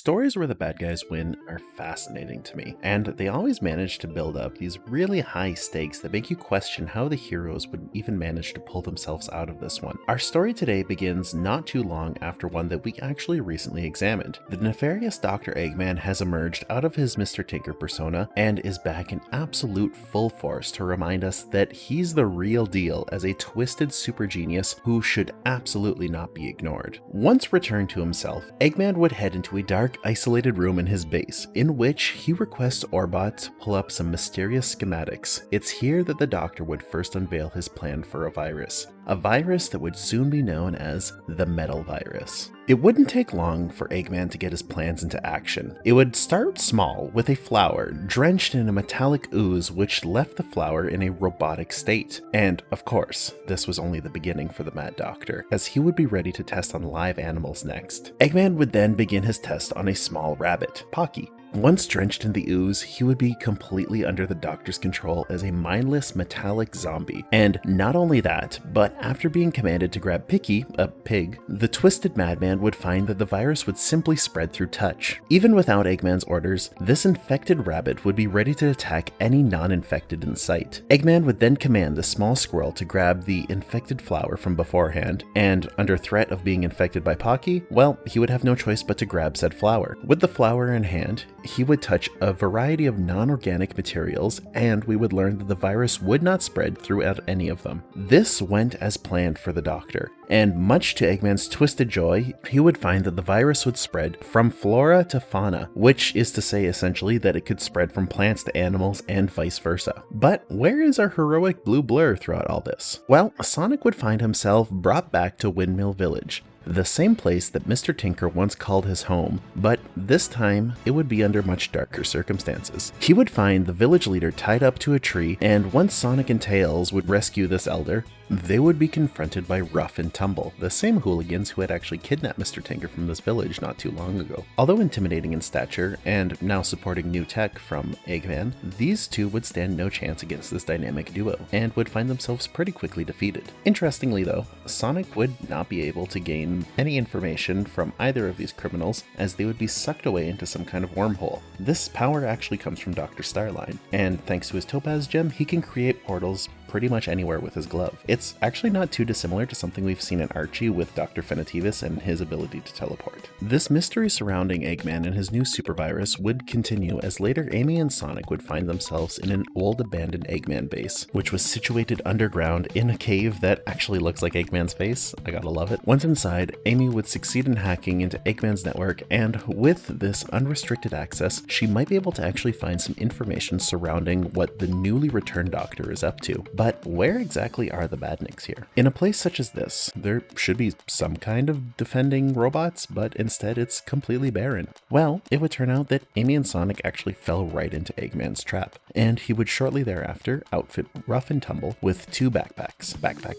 Stories where the bad guys win are fascinating to me, and they always manage to build up these really high stakes that make you question how the heroes would even manage to pull themselves out of this one. Our story today begins not too long after one that we actually recently examined. The nefarious Dr. Eggman has emerged out of his Mr. Tinker persona and is back in absolute full force to remind us that he's the real deal as a twisted super genius who should absolutely not be ignored. Once returned to himself, Eggman would head into a dark, isolated room in his base, in which he requests Orbot to pull up some mysterious schematics. It's here that the Doctor would first unveil his plan for a virus that would soon be known as the Metal Virus. It wouldn't take long for Eggman to get his plans into action. It would start small with a flower drenched in a metallic ooze which left the flower in a robotic state. And of course, this was only the beginning for the Mad Doctor, as he would be ready to test on live animals next. Eggman would then begin his test on a small rabbit, Pocky. Once drenched in the ooze, he would be completely under the Doctor's control as a mindless metallic zombie. And not only that, but after being commanded to grab Picky, a pig, the twisted madman would find that the virus would simply spread through touch. Even without Eggman's orders, this infected rabbit would be ready to attack any non-infected in sight. Eggman would then command the small squirrel to grab the infected flower from beforehand, and under threat of being infected by Pocky, well, he would have no choice but to grab said flower. With the flower in hand, he would touch a variety of non-organic materials, and we would learn that the virus would not spread throughout any of them. This went as planned for the Doctor, and much to Eggman's twisted joy, he would find that the virus would spread from flora to fauna, which is to say essentially that it could spread from plants to animals and vice versa. But where is our heroic blue blur throughout all this? Well, Sonic would find himself brought back to Windmill Village, the same place that Mr. Tinker once called his home, but this time it would be under much darker circumstances. He would find the village leader tied up to a tree, and once Sonic and Tails would rescue this elder, they would be confronted by Rough and Tumble, the same hooligans who had actually kidnapped Mr. Tinker from this village not too long ago. Although intimidating in stature, and now supporting new tech from Eggman, these two would stand no chance against this dynamic duo, and would find themselves pretty quickly defeated. Interestingly though, Sonic would not be able to gain any information from either of these criminals, as they would be sucked away into some kind of wormhole. This power actually comes from Dr. Starline, and thanks to his Topaz gem, he can create portals pretty much anywhere with his glove. It's actually not too dissimilar to something we've seen in Archie with Dr. Fenitivus and his ability to teleport. This mystery surrounding Eggman and his new supervirus would continue as later Amy and Sonic would find themselves in an old abandoned Eggman base, which was situated underground in a cave that actually looks like Eggman's face. I gotta love it. Once inside, Amy would succeed in hacking into Eggman's network, and with this unrestricted access, she might be able to actually find some information surrounding what the newly returned Doctor is up to. But where exactly are the badniks here? In a place such as this, there should be some kind of defending robots, but instead it's completely barren. Well, it would turn out that Amy and Sonic actually fell right into Eggman's trap, and he would shortly thereafter outfit Rough and Tumble with two backpacks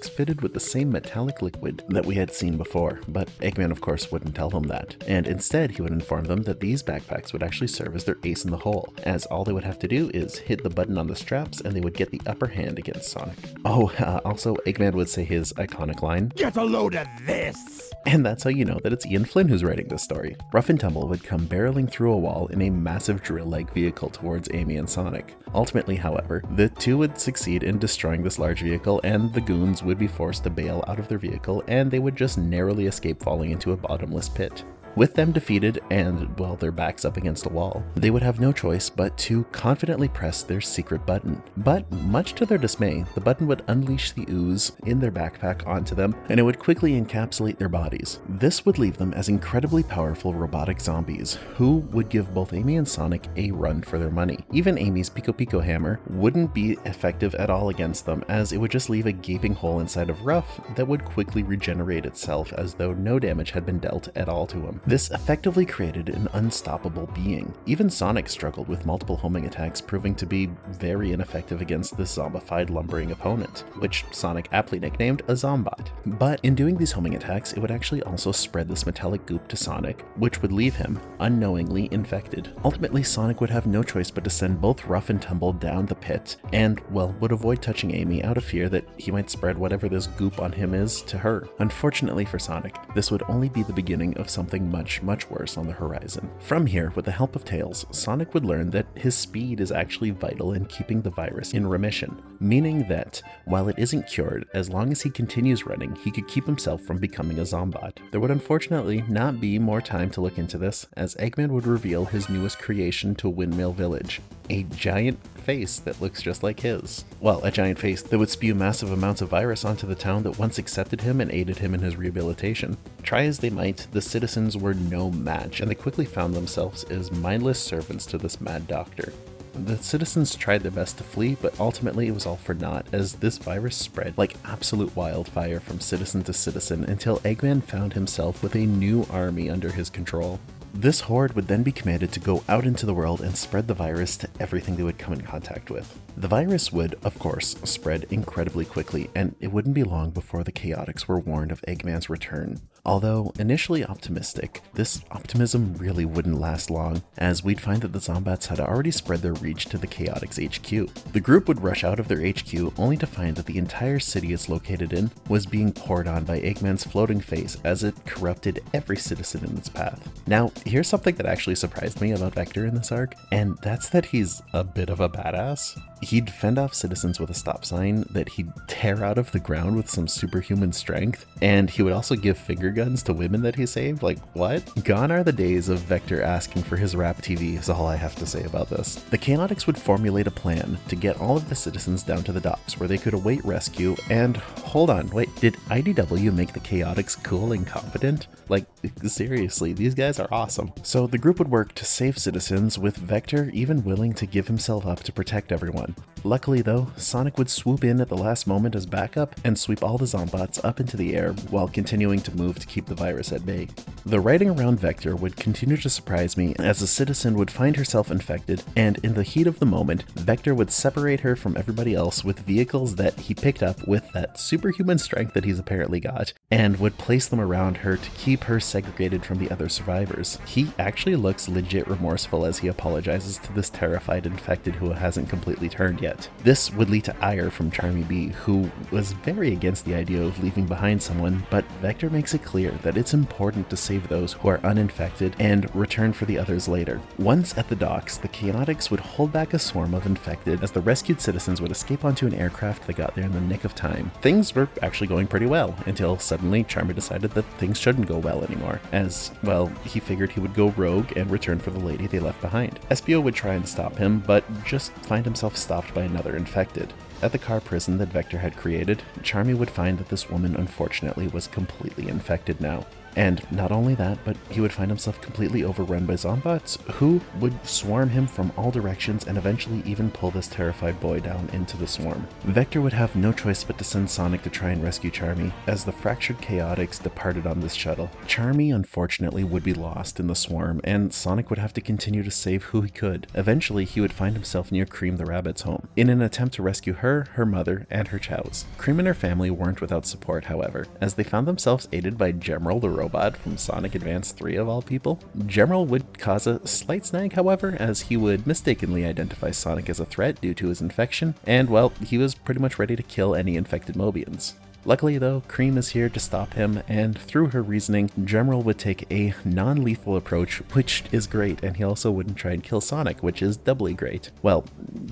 fitted with the same metallic liquid that we had seen before, but Eggman of course wouldn't tell them that, and instead he would inform them that these backpacks would actually serve as their ace in the hole, as all they would have to do is hit the button on the straps and they would get the upper hand against Sonic. Also Eggman would say his iconic line, "Get a load of this!" And that's how you know that it's Ian Flynn who's writing this story. Rough and Tumble would come barreling through a wall in a massive drill-like vehicle towards Amy and Sonic. Ultimately, however, the two would succeed in destroying this large vehicle, and the goons would be forced to bail out of their vehicle, and they would just narrowly escape falling into a bottomless pit. With them defeated and, well, their backs up against a wall, they would have no choice but to confidently press their secret button. But much to their dismay, the button would unleash the ooze in their backpack onto them, and it would quickly encapsulate their bodies. This would leave them as incredibly powerful robotic zombies, who would give both Amy and Sonic a run for their money. Even Amy's Pico Pico hammer wouldn't be effective at all against them, as it would just leave a gaping hole inside of Rough that would quickly regenerate itself as though no damage had been dealt at all to him. This effectively created an unstoppable being. Even Sonic struggled with multiple homing attacks, proving to be very ineffective against this zombified lumbering opponent, which Sonic aptly nicknamed a Zombot. But in doing these homing attacks, it would actually also spread this metallic goop to Sonic, which would leave him unknowingly infected. Ultimately, Sonic would have no choice but to send both Rough and Tumble down the pit, and, well, would avoid touching Amy out of fear that he might spread whatever this goop on him is to her. Unfortunately for Sonic, this would only be the beginning of something much worse on the horizon. From here, with the help of Tails, Sonic would learn that his speed is actually vital in keeping the virus in remission, meaning that, while it isn't cured, as long as he continues running, he could keep himself from becoming a Zombot. There would unfortunately not be more time to look into this, as Eggman would reveal his newest creation to Windmill Village, a giant face that looks just like his. Well, a giant face that would spew massive amounts of virus onto the town that once accepted him and aided him in his rehabilitation. Try as they might, the citizens were no match, and they quickly found themselves as mindless servants to this mad doctor. The citizens tried their best to flee, but ultimately it was all for naught, as this virus spread like absolute wildfire from citizen to citizen until Eggman found himself with a new army under his control. This horde would then be commanded to go out into the world and spread the virus to everything they would come in contact with. The virus would, of course, spread incredibly quickly, and it wouldn't be long before the Chaotix were warned of Eggman's return. Although initially optimistic, this optimism really wouldn't last long, as we'd find that the Zombots had already spread their reach to the Chaotix HQ. The group would rush out of their HQ only to find that the entire city it's located in was being poured on by Eggman's floating face as it corrupted every citizen in its path. Now, here's something that actually surprised me about Vector in this arc, and that's that he's a bit of a badass. He'd fend off citizens with a stop sign that he'd tear out of the ground with some superhuman strength, and he would also give finger guns to women that he saved. Like, what? Gone are the days of Vector asking for his rap TV, is all I have to say about this. The Chaotix would formulate a plan to get all of the citizens down to the docks where they could await rescue, and hold on, wait, did IDW make the Chaotix cool and competent? Like, seriously, these guys are awesome. So the group would work to save citizens, with Vector even willing to give himself up to protect everyone. Luckily though, Sonic would swoop in at the last moment as backup and sweep all the Zombots up into the air while continuing to move to keep the virus at bay. The writing around Vector would continue to surprise me as a citizen would find herself infected, and in the heat of the moment, Vector would separate her from everybody else with vehicles that he picked up with that superhuman strength that he's apparently got, and would place them around her to keep her segregated from the other survivors. He actually looks legit remorseful as he apologizes to this terrified infected who hasn't completely turned yet. This would lead to ire from Charmy B, who was very against the idea of leaving behind someone, but Vector makes it clear that it's important to save those who are uninfected and return for the others later. Once at the docks, the Chaotix would hold back a swarm of infected as the rescued citizens would escape onto an aircraft that got there in the nick of time. Things were actually going pretty well, until suddenly Charmy decided that things shouldn't go well anymore, as, well, he figured he would go rogue and return for the lady they left behind. Espio would try and stop him, but just find himself stopped by another infected. At the car prison that Vector had created, Charmy would find that this woman unfortunately was completely infected now. And not only that, but he would find himself completely overrun by Zombots, who would swarm him from all directions and eventually even pull this terrified boy down into the swarm. Vector would have no choice but to send Sonic to try and rescue Charmy, as the fractured Chaotix departed on this shuttle. Charmy, unfortunately, would be lost in the swarm, and Sonic would have to continue to save who he could. Eventually, he would find himself near Cream the Rabbit's home, in an attempt to rescue her, her mother, and her chows. Cream and her family weren't without support, however, as they found themselves aided by Gemerald the robot from Sonic Advance 3 of all people. Gemerald would cause a slight snag, however, as he would mistakenly identify Sonic as a threat due to his infection, and well, he was pretty much ready to kill any infected Mobians. Luckily though, Cream is here to stop him, and through her reasoning, Gemerald would take a non-lethal approach, which is great, and he also wouldn't try and kill Sonic, which is doubly great. Well,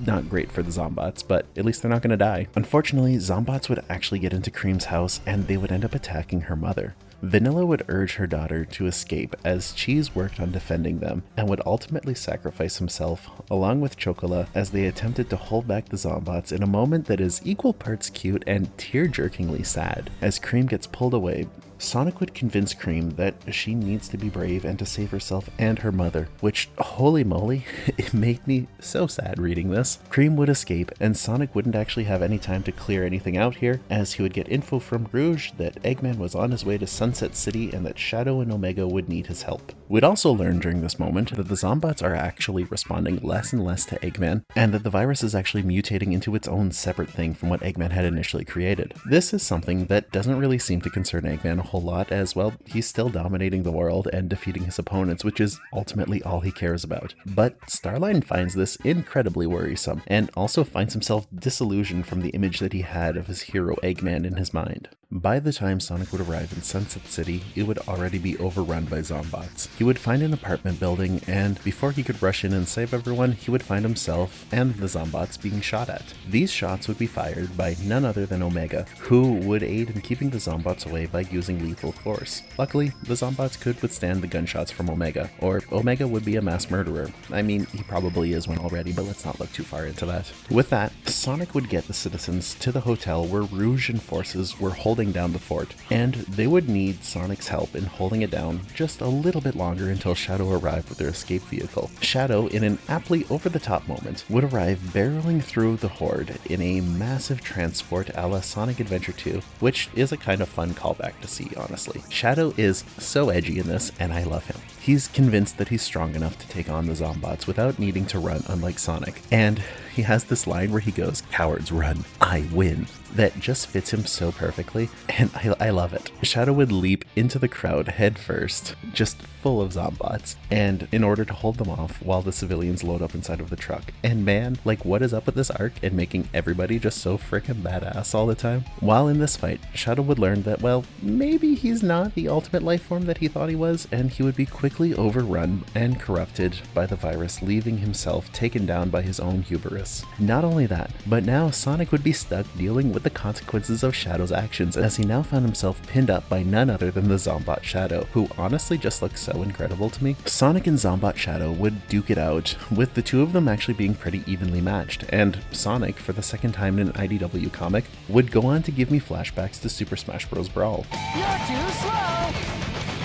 not great for the Zombots, but at least they're not gonna die. Unfortunately, Zombots would actually get into Cream's house, and they would end up attacking her mother. Vanilla would urge her daughter to escape as Cheese worked on defending them, and would ultimately sacrifice himself, along with Chocola, as they attempted to hold back the Zombots in a moment that is equal parts cute and tear-jerkingly sad. As Cream gets pulled away, Sonic would convince Cream that she needs to be brave and to save herself and her mother, which, holy moly, it made me so sad reading this. Cream would escape, and Sonic wouldn't actually have any time to clear anything out here, as he would get info from Rouge that Eggman was on his way to Sunset City and that Shadow and Omega would need his help. We'd also learn during this moment that the Zombots are actually responding less and less to Eggman, and that the virus is actually mutating into its own separate thing from what Eggman had initially created. This is something that doesn't really seem to concern Eggman a whole lot, as well, he's still dominating the world and defeating his opponents, which is ultimately all he cares about. But Starline finds this incredibly worrisome, and also finds himself disillusioned from the image that he had of his hero Eggman in his mind. By the time Sonic would arrive in Sunset City, it would already be overrun by Zombots. He would find an apartment building, and before he could rush in and save everyone, he would find himself and the Zombots being shot at. These shots would be fired by none other than Omega, who would aid in keeping the Zombots away by using lethal force. Luckily, the Zombots could withstand the gunshots from Omega, or Omega would be a mass murderer. I mean, he probably is one already, but let's not look too far into that. With that, Sonic would get the citizens to the hotel where Rouge and forces were holding down the fort, and they would need Sonic's help in holding it down just a little bit longer until Shadow arrived with their escape vehicle. Shadow, in an aptly over-the-top moment, would arrive barreling through the horde in a massive transport a la Sonic Adventure 2, which is a kind of fun callback to see, honestly. Shadow is so edgy in this, and I love him. He's convinced that he's strong enough to take on the Zombots without needing to run, unlike Sonic. And he has this line where he goes, "Cowards run, I win," that just fits him so perfectly, and I love it. Shadow would leap into the crowd head first, just full of Zombots, and in order to hold them off while the civilians load up inside of the truck. And man, like, what is up with this arc and making everybody just so frickin' badass all the time? While in this fight, Shadow would learn that, well, maybe he's not the ultimate life form that he thought he was, and he would be quickly overrun and corrupted by the virus, leaving himself taken down by his own hubris. Not only that, but now Sonic would be stuck dealing with the consequences of Shadow's actions, as he now found himself pinned up by none other than the Zombot Shadow, who honestly just looks so incredible to me. Sonic and Zombot Shadow would duke it out, with the two of them actually being pretty evenly matched, and Sonic, for the second time in an IDW comic, would go on to give me flashbacks to Super Smash Bros. Brawl. You're too slow!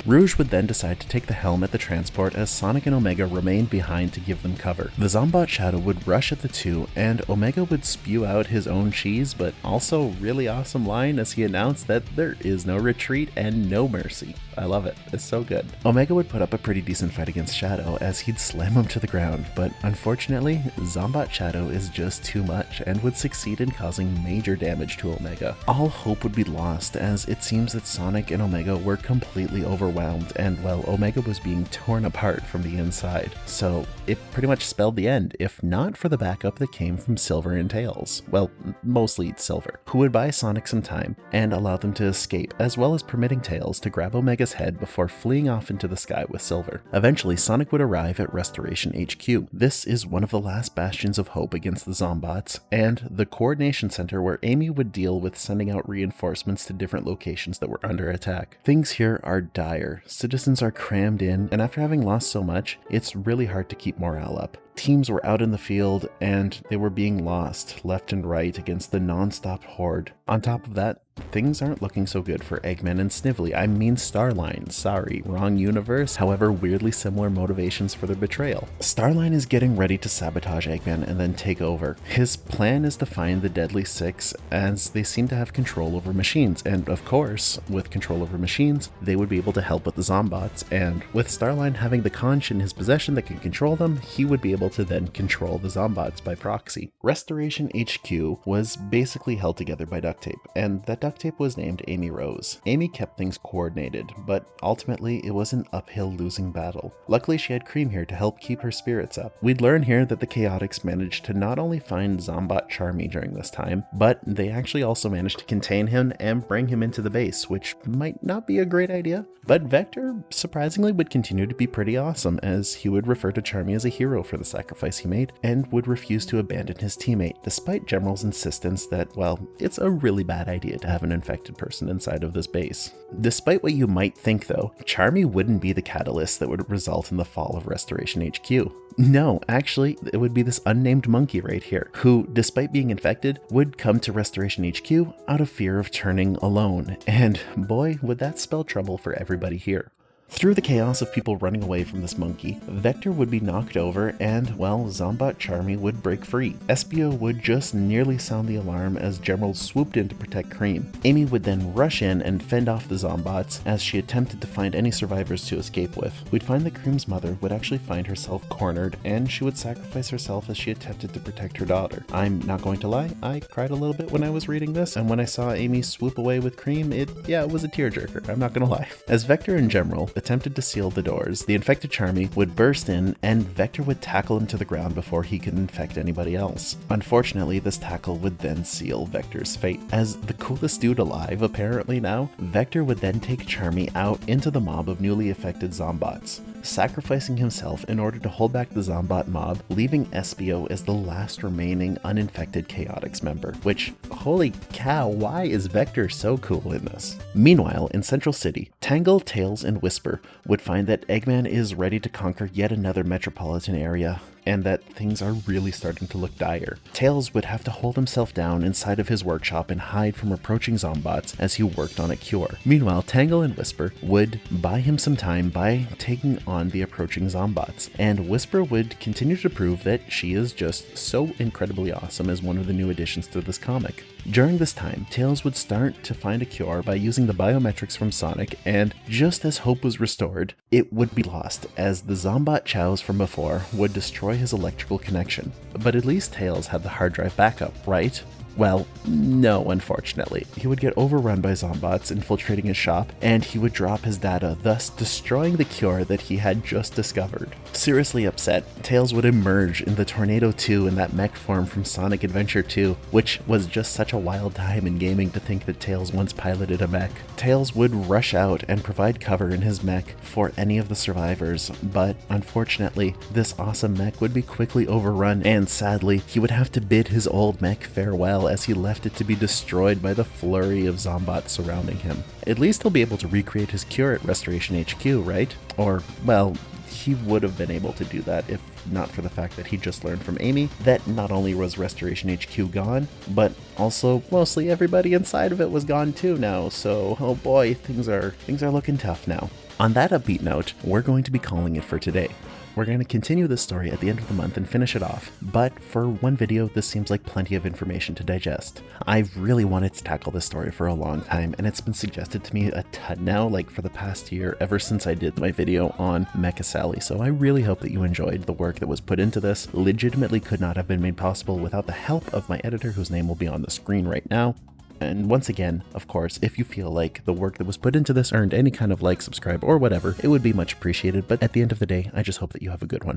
Rouge would then decide to take the helm at the transport as Sonic and Omega remained behind to give them cover. The Zombot Shadow would rush at the two, and Omega would spew out his own cheese, but also really awesome line as he announced that there is no retreat and no mercy. I love it. It's so good. Omega would put up a pretty decent fight against Shadow as he'd slam him to the ground, but unfortunately, Zombot Shadow is just too much and would succeed in causing major damage to Omega. All hope would be lost as it seems that Sonic and Omega were completely overwhelmed, and well, Omega was being torn apart from the inside. So it pretty much spelled the end, if not for the backup that came from Silver and Tails. Well, mostly Silver, who would buy Sonic some time and allow them to escape, as well as permitting Tails to grab Omega's head before fleeing off into the sky with Silver. Eventually, Sonic would arrive at Restoration HQ. This is one of the last bastions of hope against the Zombots, and the coordination center where Amy would deal with sending out reinforcements to different locations that were under attack. Things here are dire. Citizens are crammed in, and after having lost so much, it's really hard to keep morale up. Teams were out in the field, and they were being lost left and right against the non-stop horde. On top of that, things aren't looking so good for Eggman and Snively. I mean Starline. Sorry, wrong universe. However, weirdly similar motivations for their betrayal. Starline is getting ready to sabotage Eggman and then take over. His plan is to find the Deadly Six, as they seem to have control over machines. And of course, with control over machines, they would be able to help with the Zombots. And with Starline having the conch in his possession that can control them, he would be able to then control the Zombots by proxy. Restoration HQ was basically held together by duct tape, and that duct tape was named Amy Rose. Amy kept things coordinated, but ultimately it was an uphill losing battle. Luckily, she had Cream here to help keep her spirits up. We'd learn here that the Chaotix managed to not only find Zombot Charmy during this time, but they actually also managed to contain him and bring him into the base, which might not be a great idea. But Vector, surprisingly, would continue to be pretty awesome, as he would refer to Charmy as a hero for the sacrifice he made, and would refuse to abandon his teammate, despite General's insistence that, well, it's a really bad idea to have an infected person inside of this base. Despite what you might think though, Charmy wouldn't be the catalyst that would result in the fall of Restoration HQ. No, actually, it would be this unnamed monkey right here, who, despite being infected, would come to Restoration HQ out of fear of turning alone, and boy, would that spell trouble for everybody here. Through the chaos of people running away from this monkey, Vector would be knocked over and, well, Zombot Charmy would break free. Espio would just nearly sound the alarm as General swooped in to protect Cream. Amy would then rush in and fend off the Zombots as she attempted to find any survivors to escape with. We'd find that Cream's mother would actually find herself cornered, and she would sacrifice herself as she attempted to protect her daughter. I'm not going to lie, I cried a little bit when I was reading this, and when I saw Amy swoop away with Cream, it was a tearjerker, I'm not gonna lie. As Vector and General, attempted to seal the doors, the infected Charmy would burst in and Vector would tackle him to the ground before he could infect anybody else. Unfortunately, this tackle would then seal Vector's fate. As the coolest dude alive apparently now, Vector would then take Charmy out into the mob of newly affected Zombots, sacrificing himself in order to hold back the Zombot mob, leaving Espio as the last remaining uninfected Chaotix member, which, holy cow, why is Vector so cool in this? Meanwhile, in Central City, Tangle, Tails, and Whisper would find that Eggman is ready to conquer yet another metropolitan area, and that things are really starting to look dire. Tails would have to hold himself down inside of his workshop and hide from approaching Zombots as he worked on a cure. Meanwhile, Tangle and Whisper would buy him some time by taking on the approaching Zombots, and Whisper would continue to prove that she is just so incredibly awesome as one of the new additions to this comic. During this time, Tails would start to find a cure by using the biometrics from Sonic, and just as hope was restored, it would be lost as the Zombot Chows from before would destroy his electrical connection. But at least Tails had the hard drive backup, right? Well, no, unfortunately. He would get overrun by Zombots infiltrating his shop, and he would drop his data, thus destroying the cure that he had just discovered. Seriously upset, Tails would emerge in the Tornado 2 in that mech form from Sonic Adventure 2, which was just such a wild time in gaming to think that Tails once piloted a mech. Tails would rush out and provide cover in his mech for any of the survivors, but unfortunately, this awesome mech would be quickly overrun, and sadly, he would have to bid his old mech farewell as he left it to be destroyed by the flurry of Zombots surrounding him. At least he'll be able to recreate his cure at Restoration HQ, right? Or, well, he would have been able to do that if not for the fact that he just learned from Amy that not only was Restoration HQ gone, but also mostly everybody inside of it was gone too now, so oh boy, things are looking tough now. On that upbeat note, we're going to be calling it for today. We're going to continue this story at the end of the month and finish it off, but for one video, this seems like plenty of information to digest. I've really wanted to tackle this story for a long time, and it's been suggested to me a ton now, like for the past year, ever since I did my video on Mecha Sally, so I really hope that you enjoyed the work that was put into this. Legitimately could not have been made possible without the help of my editor, whose name will be on the screen right now. And once again, of course, if you feel like the work that was put into this earned any kind of like, subscribe, or whatever, it would be much appreciated. But at the end of the day, I just hope that you have a good one.